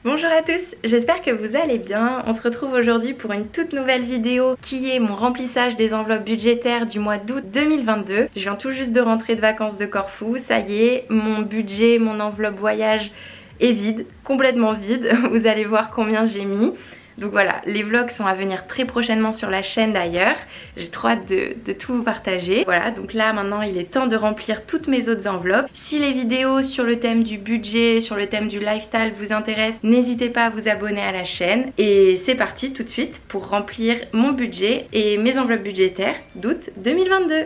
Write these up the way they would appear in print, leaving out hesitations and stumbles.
Bonjour à tous, j'espère que vous allez bien. On se retrouve aujourd'hui pour une toute nouvelle vidéo qui est mon remplissage des enveloppes budgétaires du mois d'août 2022. Je viens tout juste de rentrer de vacances de Corfou, ça y est, mon budget, mon enveloppe voyage est vide, complètement vide. Vous allez voir combien j'ai mis. Donc voilà, les vlogs sont à venir très prochainement sur la chaîne d'ailleurs. J'ai trop hâte de tout vous partager. Voilà, donc là maintenant il est temps de remplir toutes mes autres enveloppes. Si les vidéos sur le thème du budget, sur le thème du lifestyle vous intéressent, n'hésitez pas à vous abonner à la chaîne. Et c'est parti tout de suite pour remplir mon budget et mes enveloppes budgétaires d'août 2022.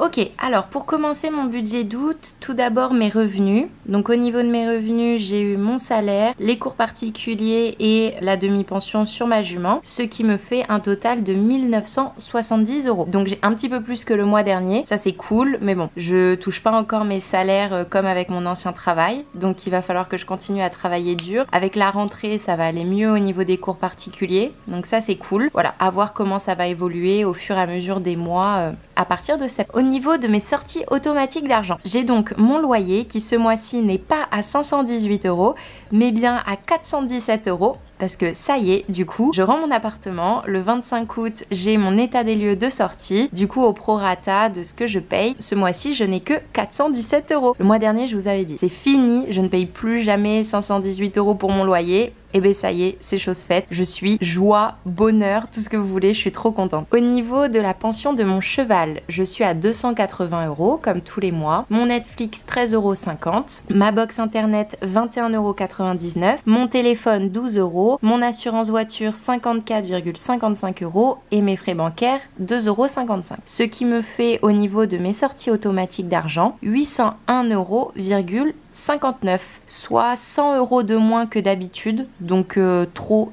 Ok, alors pour commencer mon budget d'août, tout d'abord mes revenus. Donc au niveau de mes revenus, j'ai eu mon salaire, les cours particuliers et la demi-pension sur ma jument, ce qui me fait un total de 1970 €. Donc j'ai un petit peu plus que le mois dernier, ça c'est cool, mais bon, je touche pas encore mes salaires comme avec mon ancien travail, donc il va falloir que je continue à travailler dur. Avec la rentrée, ça va aller mieux au niveau des cours particuliers, donc ça c'est cool. Voilà, à voir comment ça va évoluer au fur et à mesure des mois à partir de septembre. Au niveau de mes sorties automatiques d'argent, j'ai donc mon loyer qui ce mois-ci n'est pas à 518 €, mais bien à 417 € parce que ça y est, du coup, je rends mon appartement. Le 25 août, j'ai mon état des lieux de sortie. Du coup, au prorata de ce que je paye, ce mois-ci, je n'ai que 417 €. Le mois dernier, je vous avais dit, c'est fini, je ne paye plus jamais 518 € pour mon loyer. Et bien ça y est, c'est chose faite. Je suis joie, bonheur, tout ce que vous voulez, je suis trop contente. Au niveau de la pension de mon cheval, je suis à 280 € comme tous les mois. Mon Netflix 13,50 €. Ma box internet 21,99 €. Mon téléphone 12 €. Mon assurance voiture 54,55 € et mes frais bancaires 2,55 €. Ce qui me fait au niveau de mes sorties automatiques d'argent 801,59 €, soit 100 € de moins que d'habitude, donc trop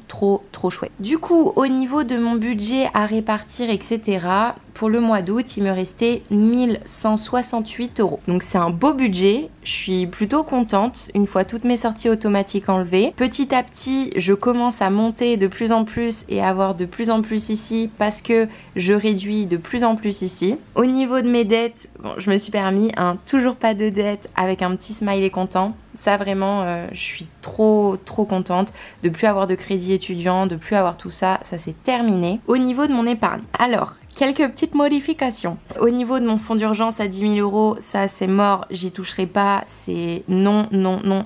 chouette. Du coup, au niveau de mon budget à répartir, etc., pour le mois d'août, il me restait 1168 €. Donc c'est un beau budget, je suis plutôt contente une fois toutes mes sorties automatiques enlevées. Petit à petit, je commence à monter de plus en plus et à avoir de plus en plus ici parce que je réduis de plus en plus ici. Au niveau de mes dettes, bon, je me suis permis un toujours pas de dette avec un petit smiley content. Ça vraiment, je suis trop contente de plus avoir de crédit étudiant, de plus avoir tout ça, ça c'est terminé. Au niveau de mon épargne, alors quelques petites modifications. Au niveau de mon fonds d'urgence à 10 000 €, ça c'est mort, j'y toucherai pas, c'est non,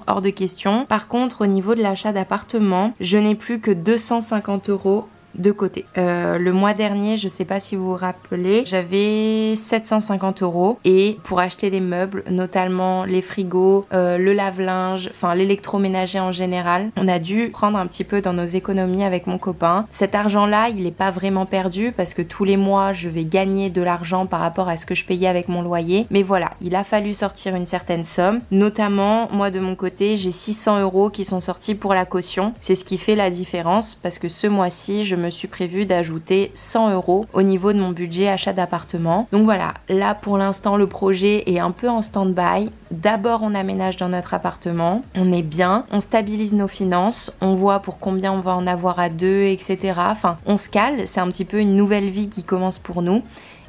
hors de question. Par contre, au niveau de l'achat d'appartement, je n'ai plus que 250 € de côté. Le mois dernier, je sais pas si vous vous rappelez, j'avais 750 € et pour acheter les meubles, notamment les frigos, le lave-linge, enfin l'électroménager en général, on a dû prendre un petit peu dans nos économies avec mon copain. Cet argent-là, il est pas vraiment perdu parce que tous les mois, je vais gagner de l'argent par rapport à ce que je payais avec mon loyer. Mais voilà, il a fallu sortir une certaine somme. Notamment, moi de mon côté, j'ai 600 € qui sont sortis pour la caution. C'est ce qui fait la différence parce que ce mois-ci, je me suis prévu d'ajouter 100 € au niveau de mon budget achat d'appartement. Donc voilà, là pour l'instant le projet est un peu en stand-by. D'abord on aménage dans notre appartement, on est bien, on stabilise nos finances, on voit pour combien on va en avoir à deux, etc. Enfin, on se cale, c'est un petit peu une nouvelle vie qui commence pour nous.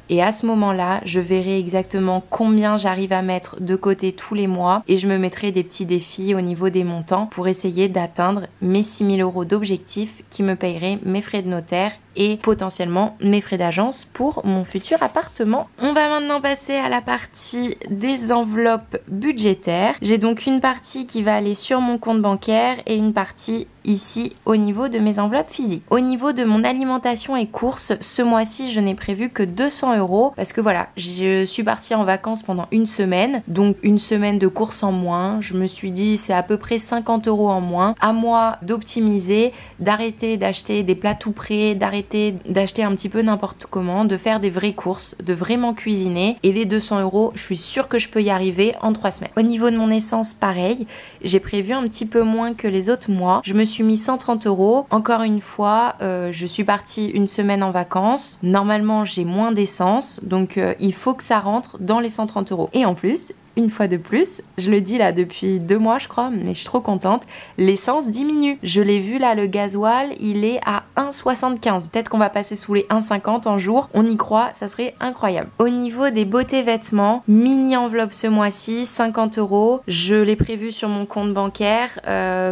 Et à ce moment-là, je verrai exactement combien j'arrive à mettre de côté tous les mois et je me mettrai des petits défis au niveau des montants pour essayer d'atteindre mes 6 000 € d'objectifs qui me paieraient mes frais de notaire et potentiellement mes frais d'agence pour mon futur appartement. On va maintenant passer à la partie des enveloppes budgétaires. J'ai donc une partie qui va aller sur mon compte bancaire et une partie ici au niveau de mes enveloppes physiques. Au niveau de mon alimentation et courses, ce mois-ci je n'ai prévu que 200 € parce que voilà, je suis partie en vacances pendant une semaine, donc une semaine de courses en moins. Je me suis dit c'est à peu près 50 € en moins. À moi d'optimiser, d'arrêter d'acheter des plats tout prêts, d'arrêter d'acheter un petit peu n'importe comment, de faire des vraies courses, de vraiment cuisiner. Et les 200 €, je suis sûre que je peux y arriver en 3 semaines. Au niveau de mon essence, pareil, j'ai prévu un petit peu moins que les autres mois. Je me suis mis 130 €. Encore une fois, je suis partie une semaine en vacances. Normalement, j'ai moins d'essence, donc il faut que ça rentre dans les 130 €. Et en plus, une fois de plus, je le dis là depuis 2 mois je crois, mais je suis trop contente, l'essence diminue. Je l'ai vu là, le gasoil, il est à 1,75. Peut-être qu'on va passer sous les 1,50 en jour, on y croit, ça serait incroyable. Au niveau des beautés vêtements, mini enveloppe ce mois-ci, 50 €. Je l'ai prévu sur mon compte bancaire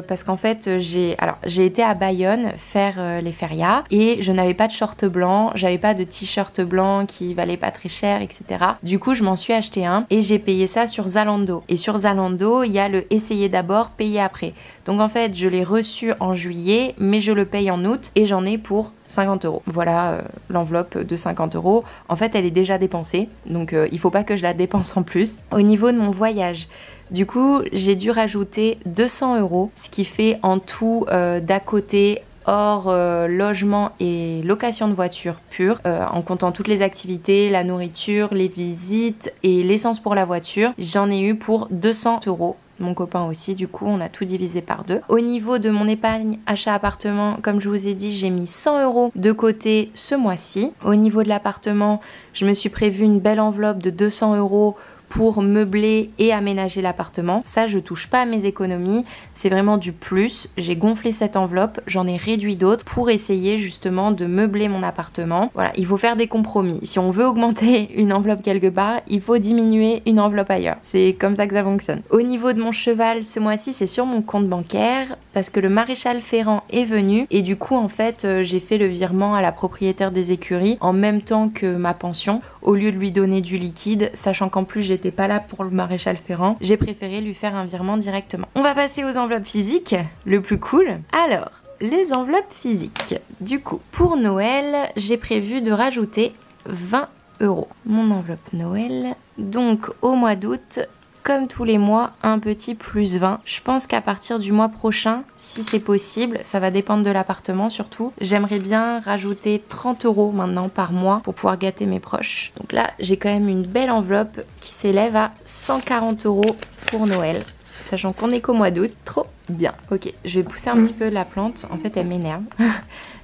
parce qu'en fait j'ai été à Bayonne faire les férias et je n'avais pas de short blanc, j'avais pas de t-shirt blanc qui valait pas très cher, etc. Du coup je m'en suis acheté un et j'ai payé ça sur Zalando. Et sur Zalando, il y a le essayer d'abord, payer après. Donc en fait, je l'ai reçu en juillet, mais je le paye en août et j'en ai pour 50 €. Voilà l'enveloppe de 50 €. En fait, elle est déjà dépensée, donc il faut pas que je la dépense en plus. Au niveau de mon voyage, du coup, j'ai dû rajouter 200 €, ce qui fait en tout d'à côté hors logement et location de voiture pure, en comptant toutes les activités, la nourriture, les visites et l'essence pour la voiture, j'en ai eu pour 200 €. Mon copain aussi, du coup on a tout divisé par 2. Au niveau de mon épargne achat appartement, comme je vous ai dit, j'ai mis 100 € de côté ce mois-ci. Au niveau de l'appartement, je me suis prévu une belle enveloppe de 200 € pour meubler et aménager l'appartement. Ça, je touche pas à mes économies, c'est vraiment du plus. J'ai gonflé cette enveloppe, j'en ai réduit d'autres pour essayer justement de meubler mon appartement. Voilà, il faut faire des compromis. Si on veut augmenter une enveloppe quelque part, il faut diminuer une enveloppe ailleurs. C'est comme ça que ça fonctionne. Au niveau de mon cheval, ce mois-ci, c'est sur mon compte bancaire parce que le maréchal Ferrand est venu et du coup, en fait, j'ai fait le virement à la propriétaire des écuries en même temps que ma pension, au lieu de lui donner du liquide, sachant qu'en plus, j'étais pas là pour le maréchal Ferrand, j'ai préféré lui faire un virement directement. On va passer aux enveloppes physiques, le plus cool. Alors, les enveloppes physiques. Du coup, pour Noël, j'ai prévu de rajouter 20 €. Mon enveloppe Noël. Donc, au mois d'août, comme tous les mois, un petit plus 20. Je pense qu'à partir du mois prochain, si c'est possible, ça va dépendre de l'appartement surtout, j'aimerais bien rajouter 30 € maintenant par mois pour pouvoir gâter mes proches. Donc là, j'ai quand même une belle enveloppe qui s'élève à 140 € pour Noël, sachant qu'on est qu'au mois d'août. Trop bien. Ok, je vais pousser un petit peu la plante, en fait elle m'énerve.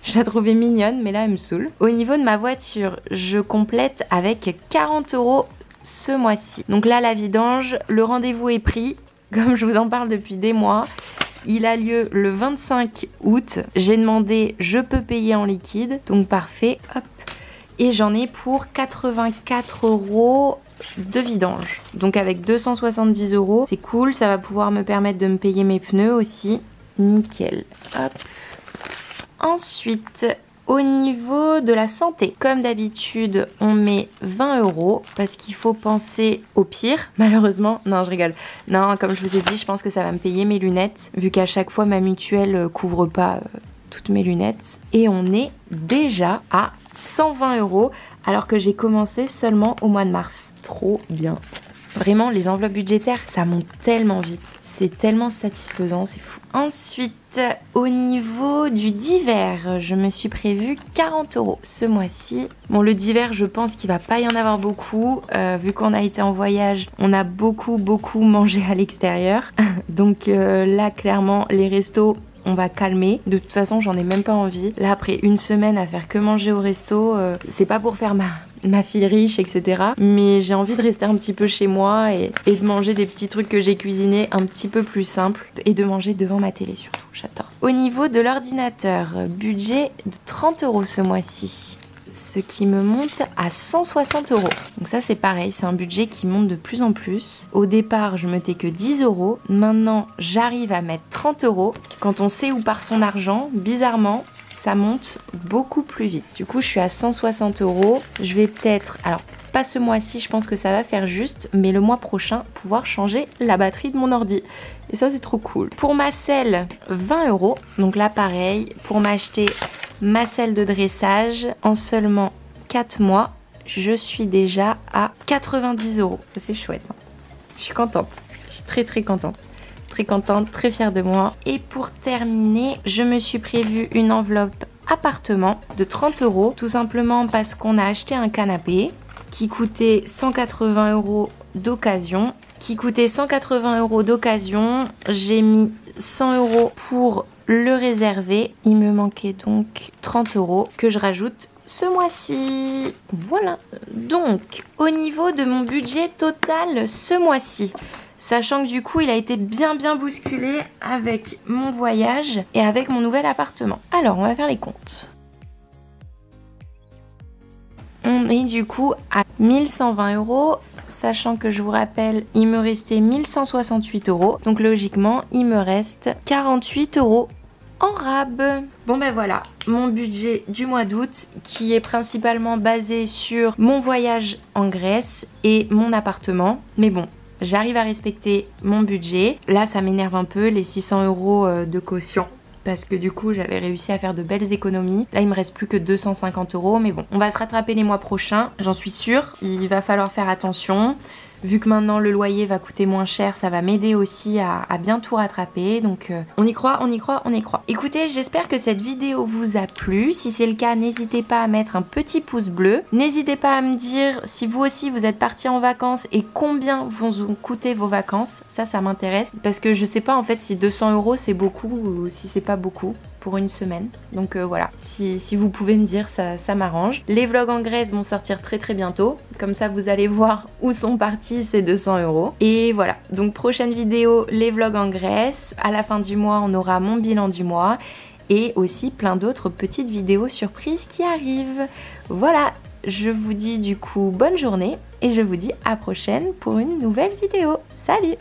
Je la trouvais mignonne, mais là elle me saoule. Au niveau de ma voiture, je complète avec 40 € ce mois-ci. Donc là, la vidange, le rendez-vous est pris, comme je vous en parle depuis des mois. Il a lieu le 25 août. J'ai demandé, je peux payer en liquide, donc parfait. Hop. Et j'en ai pour 84 € de vidange. Donc avec 270 €, c'est cool. Ça va pouvoir me permettre de me payer mes pneus aussi. Nickel. Hop. Ensuite, au niveau de la santé, comme d'habitude, on met 20 € parce qu'il faut penser au pire. Malheureusement, non, je rigole. Non, comme je vous ai dit, je pense que ça va me payer mes lunettes, vu qu'à chaque fois, ma mutuelle couvre pas toutes mes lunettes. Et on est déjà à 120 € alors que j'ai commencé seulement au mois de mars. Trop bien. Vraiment, les enveloppes budgétaires, ça monte tellement vite. C'est tellement satisfaisant, c'est fou. Ensuite, au niveau du divers, je me suis prévu 40 € ce mois-ci. Bon, le divers, je pense qu'il va pas y en avoir beaucoup. Vu qu'on a été en voyage, on a beaucoup mangé à l'extérieur. Donc là, clairement, les restos, on va calmer. De toute façon, j'en ai même pas envie. Là, après une semaine à faire que manger au resto, c'est pas pour faire ma fille riche, etc. Mais j'ai envie de rester un petit peu chez moi et de manger des petits trucs que j'ai cuisinés un petit peu plus simples et de manger devant ma télé surtout. J'adore ça. Au niveau de l'ordinateur, budget de 30 € ce mois-ci, ce qui me monte à 160 €. Donc ça c'est pareil, c'est un budget qui monte de plus en plus. Au départ je mettais que 10 €, maintenant j'arrive à mettre 30 €. Quand on sait où part son argent, bizarrement, ça monte beaucoup plus vite. Du coup je suis à 160 €. Je vais peut-être, alors pas ce mois-ci, je pense que ça va faire juste, mais le mois prochain pouvoir changer la batterie de mon ordi. Et ça c'est trop cool. Pour ma selle, 20 €. Donc là pareil, pour m'acheter ma selle de dressage en seulement 4 mois, je suis déjà à 90 €. C'est chouette. Hein. Je suis contente. Je suis très contente. Très contente, très fière de moi. Et pour terminer, je me suis prévu une enveloppe appartement de 30 €. Tout simplement parce qu'on a acheté un canapé qui coûtait 180 € d'occasion. J'ai mis 100 € pour le réserver. Il me manquait donc 30 € que je rajoute ce mois-ci. Voilà. Donc, au niveau de mon budget total ce mois-ci, sachant que du coup, il a été bien bousculé avec mon voyage et avec mon nouvel appartement. Alors, on va faire les comptes. On est du coup à 1120 €, sachant que je vous rappelle, il me restait 1168 €. Donc logiquement, il me reste 48 € en rab. Bon ben voilà, mon budget du mois d'août qui est principalement basé sur mon voyage en Grèce et mon appartement. Mais bon, j'arrive à respecter mon budget. Là, ça m'énerve un peu, les 600 € de caution. Parce que du coup j'avais réussi à faire de belles économies. Là il me reste plus que 250 €, mais bon, on va se rattraper les mois prochains, j'en suis sûre. Il va falloir faire attention. Vu que maintenant le loyer va coûter moins cher, ça va m'aider aussi à bien tout rattraper. Donc on y croit, on y croit, on y croit. Écoutez, j'espère que cette vidéo vous a plu. Si c'est le cas, n'hésitez pas à mettre un petit pouce bleu. N'hésitez pas à me dire si vous aussi vous êtes partis en vacances et combien vont vous coûter vos vacances. Ça m'intéresse. Parce que je sais pas en fait si 200 € c'est beaucoup ou si c'est pas beaucoup pour une semaine. Donc voilà, si vous pouvez me dire, ça m'arrange. Les vlogs en Grèce vont sortir très bientôt. Comme ça, vous allez voir où sont partis ces 200 €. Et voilà, donc prochaine vidéo, les vlogs en Grèce. À la fin du mois, on aura mon bilan du mois. Et aussi plein d'autres petites vidéos surprises qui arrivent. Voilà, je vous dis du coup bonne journée. Et je vous dis à prochaine pour une nouvelle vidéo. Salut!